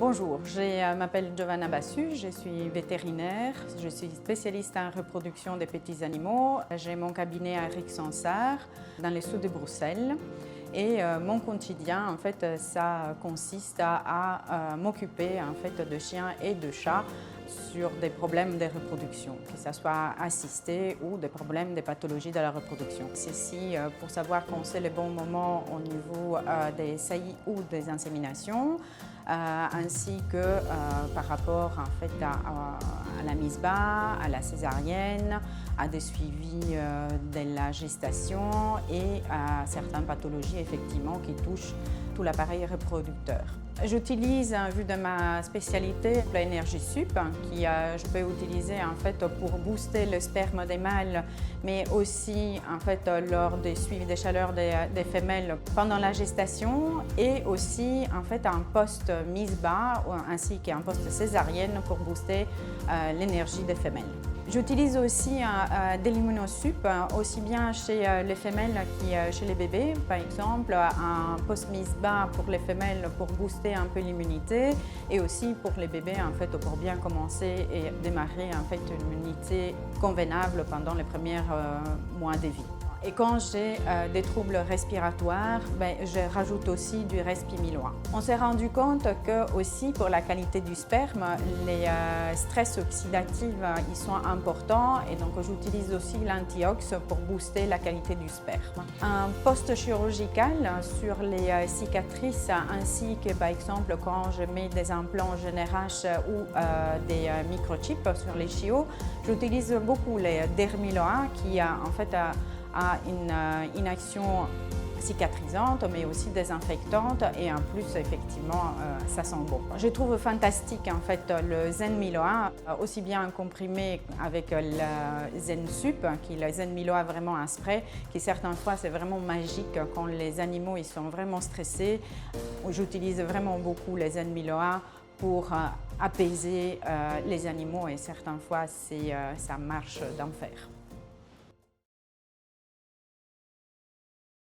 Bonjour, je m'appelle Giovanna Bassu, je suis vétérinaire, je suis spécialiste en reproduction des petits animaux. J'ai mon cabinet à Rixensart, dans le sud de Bruxelles. Et mon quotidien, en fait, ça consiste à m'occuper en fait, de chiens et de chats sur des problèmes de reproduction, que ce soit assistés ou des problèmes de pathologies de la reproduction. Ceci pour savoir quand c'est le bon moment au niveau des saillies ou des inséminations, ainsi que par rapport en fait, à la mise bas, à la césarienne, à des suivis de la gestation et à certaines pathologies effectivement qui touchent tout l'appareil reproducteur. J'utilise, vu de ma spécialité, l'énergie sup, qui je peux utiliser en fait pour booster le sperme des mâles, mais aussi en fait lors des suivis de chaleur des femelles pendant la gestation, et aussi en fait un poste mise bas ainsi qu'un poste césarienne pour booster l'énergie des femelles. J'utilise aussi de l'immunosup, aussi bien chez les femelles que chez les bébés. Par exemple, un post mise bas pour les femelles pour booster un peu l'immunité, et aussi pour les bébés en fait, pour bien commencer et démarrer en fait, une immunité convenable pendant les premiers mois de vie. Et quand j'ai des troubles respiratoires, je rajoute aussi du Respimiloa. On s'est rendu compte que aussi pour la qualité du sperme, les stress oxydatifs ils sont importants, et donc j'utilise aussi l'antiox pour booster la qualité du sperme. Un post-chirurgical sur les cicatrices, ainsi que par exemple quand je mets des implants GNRH ou des microchips sur les chiots, j'utilise beaucoup les Dermiloa qui en fait a une action cicatrisante, mais aussi désinfectante, et en plus, effectivement, ça sent bon. Je trouve fantastique en fait le Zenmiloa, aussi bien comprimé avec le Zensup, qui est le Zenmiloa vraiment un spray, qui certaines fois c'est vraiment magique quand les animaux ils sont vraiment stressés. J'utilise vraiment beaucoup les Zenmiloa pour apaiser les animaux, et certaines fois ça marche d'enfer.